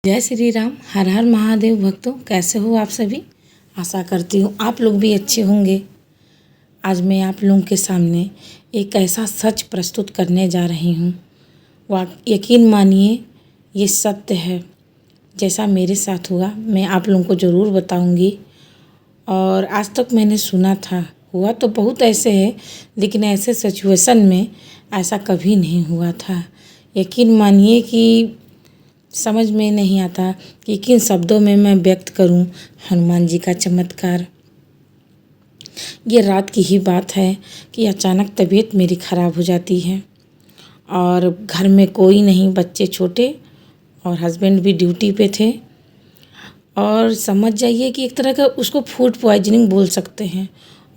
जय श्री राम। हर हर महादेव। भक्तों, कैसे हो आप सभी? आशा करती हूँ आप लोग भी अच्छे होंगे। आज मैं आप लोगों के सामने एक ऐसा सच प्रस्तुत करने जा रही हूँ। यकीन मानिए, ये सत्य है। जैसा मेरे साथ हुआ मैं आप लोगों को ज़रूर बताऊँगी। और आज तक मैंने सुना था, हुआ तो बहुत ऐसे है, लेकिन ऐसे सिचुएशन में ऐसा कभी नहीं हुआ था। यकीन मानिए कि समझ में नहीं आता कि किन शब्दों में मैं व्यक्त करूं हनुमान जी का चमत्कार। ये रात की ही बात है कि अचानक तबीयत मेरी ख़राब हो जाती है और घर में कोई नहीं, बच्चे छोटे और हस्बैंड भी ड्यूटी पे थे। और समझ जाइए कि एक तरह का उसको फूड पॉइजनिंग बोल सकते हैं।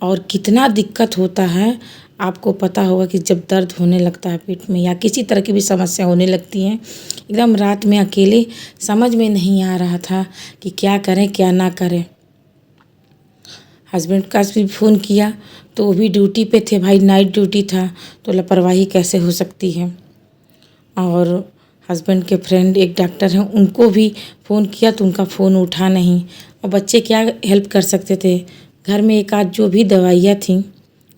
और कितना दिक्कत होता है आपको पता होगा कि जब दर्द होने लगता है पेट में या किसी तरह की भी समस्या होने लगती हैं, एकदम रात में अकेले समझ में नहीं आ रहा था कि क्या करें क्या ना करें। हस्बैंड का भी फ़ोन किया तो वो भी ड्यूटी पे थे, भाई नाइट ड्यूटी था, तो लापरवाही कैसे हो सकती है। और हस्बैंड के फ्रेंड एक डॉक्टर हैं, उनको भी फ़ोन किया तो उनका फ़ोन उठा नहीं। और बच्चे क्या हेल्प कर सकते थे, घर में एक आध जो भी दवाइयाँ थीं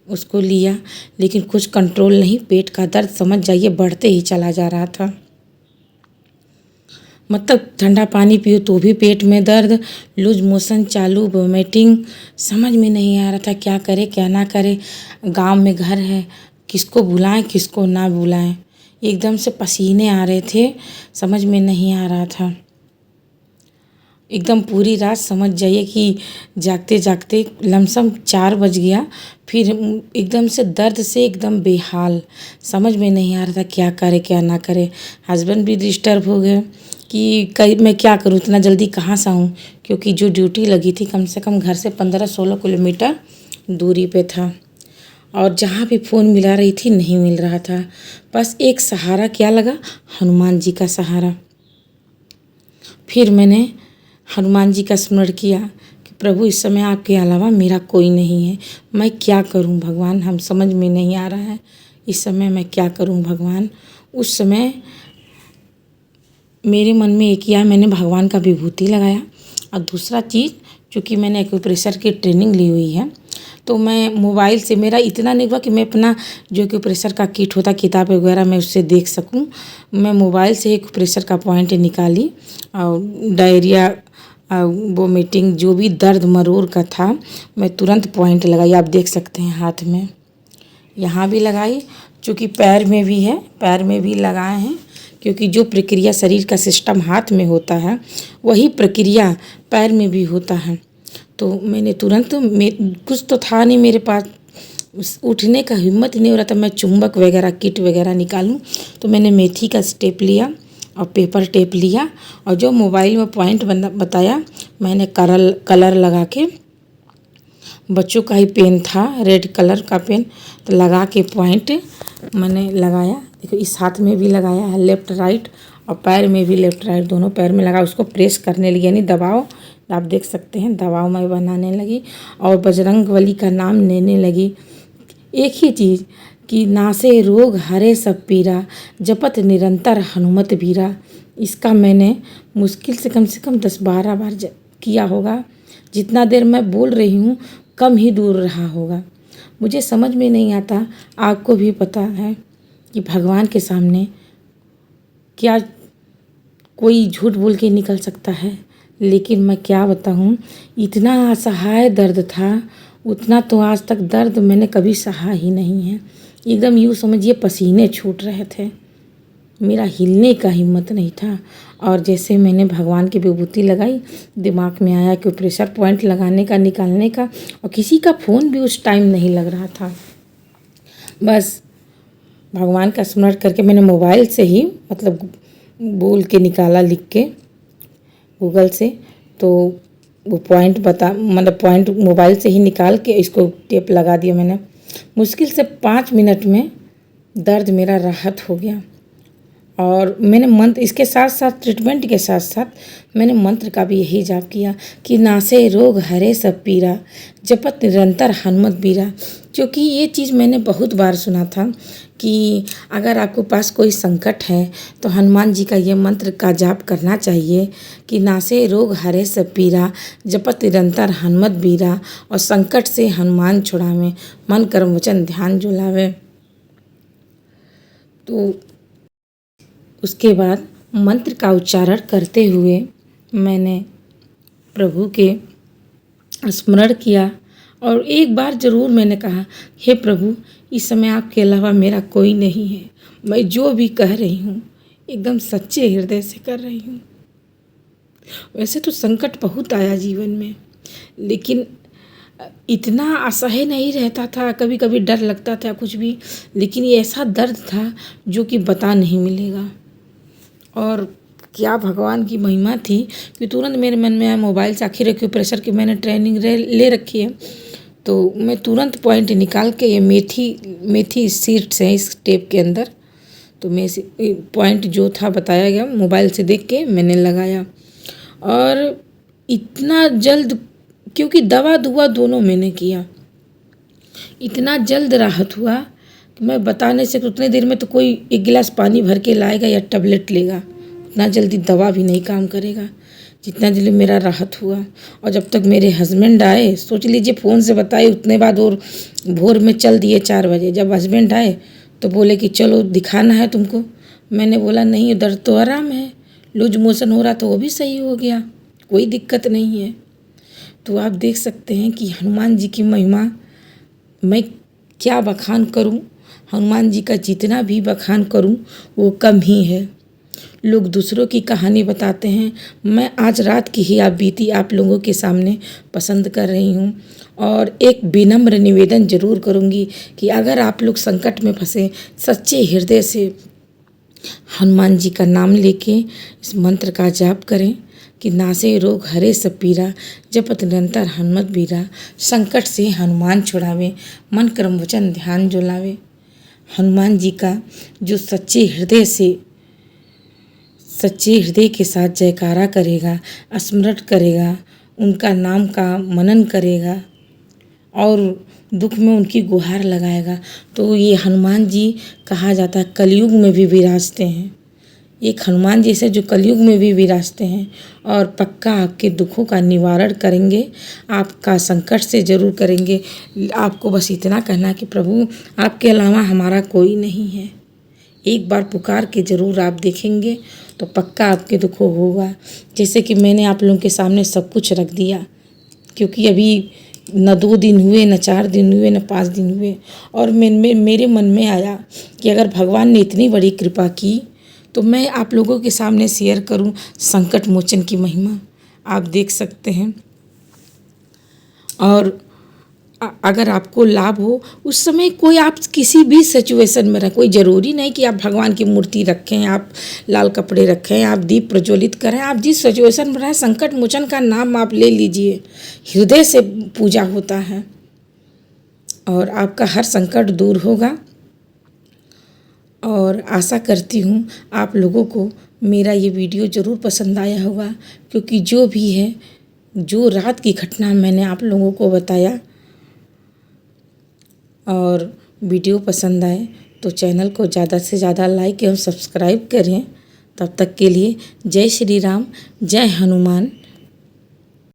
उसको लिया, लेकिन कुछ कंट्रोल नहीं। पेट का दर्द समझ जाइए बढ़ते ही चला जा रहा था। मतलब ठंडा पानी पियो तो भी पेट में दर्द, लूज मोशन चालू, वोमिटिंग, समझ में नहीं आ रहा था क्या करे क्या ना करे। गांव में घर है, किसको बुलाएं किसको ना बुलाएं। एकदम से पसीने आ रहे थे, समझ में नहीं आ रहा था। एकदम पूरी रात समझ जाइए कि जागते जागते लमसम 4 बज गया। फिर एकदम से दर्द से एकदम बेहाल, समझ में नहीं आ रहा था क्या करे क्या ना करे। हस्बैंड भी डिस्टर्ब हो गए कि मैं क्या करूँ, इतना जल्दी कहाँ से आऊँ, क्योंकि जो ड्यूटी लगी थी कम से कम घर से 15-16 किलोमीटर दूरी पे था। और जहाँ भी फ़ोन मिला रही थी नहीं मिल रहा था। बस एक सहारा क्या लगा, हनुमान जी का सहारा। फिर मैंने हनुमान जी का स्मरण किया कि प्रभु इस समय आपके अलावा मेरा कोई नहीं है, मैं क्या करूं भगवान, हम समझ में नहीं आ रहा है इस समय मैं क्या करूं भगवान। उस समय मेरे मन में एक किया, मैंने भगवान का विभूति लगाया। और दूसरा चीज़, चूँकि मैंने एक्यूप्रेशर की ट्रेनिंग ली हुई है तो मैं मोबाइल से, मेरा इतना नहीं हुआ कि मैं अपना जो एक्यूप्रेशर का किट होता किताब वगैरह मैं उससे देख सकूं। मैं मोबाइल से एक्यूप्रेशर का पॉइंट निकाली और डायरिया वोमिटिंग जो भी दर्द मरोड़ का था मैं तुरंत पॉइंट लगाई। आप देख सकते हैं हाथ में, यहाँ भी लगाई, चूँकि पैर में भी है, पैर में भी लगाए हैं, क्योंकि जो प्रक्रिया शरीर का सिस्टम हाथ में होता है वही प्रक्रिया पैर में भी होता है। तो मैंने तुरंत, कुछ तो था नहीं मेरे पास, उठने का हिम्मत नहीं हो रहा था मैं चुंबक वगैरह किट वगैरह निकालूं। तो मैंने मेथी का स्टेप लिया और पेपर टेप लिया और जो मोबाइल में पॉइंट बताया मैंने कलर लगा के, बच्चों का ही पेन था रेड कलर का पेन, तो लगा के पॉइंट मैंने लगाया। देखो इस हाथ में भी लगाया है लेफ़्ट राइट, और पैर में भी लेफ़्ट राइट दोनों पैर में लगा, उसको प्रेस करने लगी, यानी दबाव, आप देख सकते हैं दबाव मैं बनाने लगी और बजरंगबली का नाम लेने लगी। एक ही चीज़ कि नासे रोग हरे सब पीरा, जपत निरंतर हनुमत बीरा। इसका मैंने मुश्किल से कम 10-12 बार किया होगा। जितना देर मैं बोल रही हूँ कम ही दूर रहा होगा। मुझे समझ में नहीं आता, आपको भी पता है कि भगवान के सामने क्या कोई झूठ बोल के निकल सकता है, लेकिन मैं क्या बताऊँ, इतना असहाय दर्द था, उतना तो आज तक दर्द मैंने कभी सहा ही नहीं है। एकदम यूँ समझिए पसीने छूट रहे थे, मेरा हिलने का हिम्मत नहीं था। और जैसे मैंने भगवान की विभूति लगाई, दिमाग में आया कि प्रेशर पॉइंट लगाने का, निकालने का, और किसी का फ़ोन भी उस टाइम नहीं लग रहा था। बस भगवान का स्मरण करके मैंने मोबाइल से ही, मतलब बोल के निकाला लिख के गूगल से, तो वो पॉइंट मतलब पॉइंट मोबाइल से ही निकाल के इसको टेप लगा दिया मैंने। मुश्किल से 5 मिनट में दर्द मेरा राहत हो गया और मैंने मंत्र इसके साथ साथ ट्रीटमेंट के साथ साथ मैंने मंत्र का भी यही जाप किया कि नासे रोग हरे सब पीरा, जपत निरंतर हनुमत बीरा। क्योंकि ये चीज़ मैंने बहुत बार सुना था कि अगर आपके पास कोई संकट है तो हनुमान जी का ये मंत्र का जाप करना चाहिए कि नासे रोग हरे सब पीरा, जपत निरंतर हनुमत बीरा, और संकट से हनुमान छुड़ावे, मन कर्म वचन ध्यान जो लावे। तो उसके बाद मंत्र का उच्चारण करते हुए मैंने प्रभु के स्मरण किया और एक बार ज़रूर मैंने कहा, हे प्रभु, इस समय आपके अलावा मेरा कोई नहीं है। मैं जो भी कह रही हूँ एकदम सच्चे हृदय से कर रही हूँ। वैसे तो संकट बहुत आया जीवन में, लेकिन इतना असह्य नहीं रहता था, कभी कभी डर लगता था कुछ भी, लेकिन ये ऐसा दर्द था जो कि बता नहीं मिलेगा। और क्या भगवान की महिमा थी कि तुरंत मेरे मन में आया, मोबाइल से आखिर एक्यूप्रेशर की मैंने ट्रेनिंग ले रखी है, तो मैं तुरंत पॉइंट निकाल के ये मेथी सीड्स हैं इस टेप के अंदर, तो मैं पॉइंट जो था बताया गया मोबाइल से देख के मैंने लगाया। और इतना जल्द, क्योंकि दवा दुआ दोनों मैंने किया, इतना जल्द राहत हुआ कि मैं बता नहीं सकती। उतने देर में तो कोई एक गिलास पानी भर के लाएगा या टैबलेट लेगा, उतना जल्दी दवा भी नहीं काम करेगा जितना जल्दी मेरा राहत हुआ। और जब तक मेरे हस्बैंड आए, सोच लीजिए फ़ोन से बताए उतने बाद, और भोर में चल दिए 4 बजे। जब हस्बैंड आए तो बोले कि चलो दिखाना है तुमको। मैंने बोला नहीं, दर्द तो आराम है, लूज मोशन हो रहा तो वो भी सही हो गया, कोई दिक्कत नहीं है। तो आप देख सकते हैं कि हनुमान जी की महिमा मैं क्या बखान करूं, हनुमान जी का जितना भी बखान करूं वो कम ही है। लोग दूसरों की कहानी बताते हैं, मैं आज रात की ही आप बीती आप लोगों के सामने पसंद कर रही हूं। और एक विनम्र निवेदन ज़रूर करूंगी कि अगर आप लोग संकट में फंसे, सच्चे हृदय से हनुमान जी का नाम लेके इस मंत्र का जाप करें कि नासे रोग हरे सब पीरा, जपत निरंतर हनुमत बीरा, संकट से हनुमान छुड़ावे, मन कर्म वचन ध्यान जो लावे। हनुमान जी का जो सच्चे हृदय के साथ जयकारा करेगा, स्मरण करेगा, उनका नाम का मनन करेगा और दुख में उनकी गुहार लगाएगा, तो ये हनुमान जी कहा जाता है कलयुग में भी विराजते हैं। एक हनुमान जी से जो कलयुग में भी विराजते हैं और पक्का आपके दुखों का निवारण करेंगे, आपका संकट से ज़रूर करेंगे। आपको बस इतना कहना कि प्रभु आपके अलावा हमारा कोई नहीं है। एक बार पुकार के ज़रूर आप देखेंगे तो पक्का आपके दुख होगा। जैसे कि मैंने आप लोगों के सामने सब कुछ रख दिया, क्योंकि अभी न 2 दिन हुए, न 4 दिन हुए, न 5 दिन हुए, और मेरे मन में आया कि अगर भगवान ने इतनी बड़ी कृपा की तो मैं आप लोगों के सामने शेयर करूं संकट मोचन की महिमा। आप देख सकते हैं। और अगर आपको लाभ हो उस समय, कोई आप किसी भी सिचुएशन में रखें, कोई ज़रूरी नहीं कि आप भगवान की मूर्ति रखें, आप लाल कपड़े रखें, आप दीप प्रज्वलित करें, आप जिस सिचुएशन में रहें, संकट मोचन का नाम आप ले लीजिए। हृदय से पूजा होता है और आपका हर संकट दूर होगा। और आशा करती हूँ आप लोगों को मेरा ये वीडियो ज़रूर पसंद आया होगा, क्योंकि जो भी है, जो रात की घटना मैंने आप लोगों को बताया, और वीडियो पसंद आए तो चैनल को ज़्यादा से ज़्यादा लाइक एवं सब्सक्राइब करें। तब तक के लिए जय श्री राम, जय हनुमान।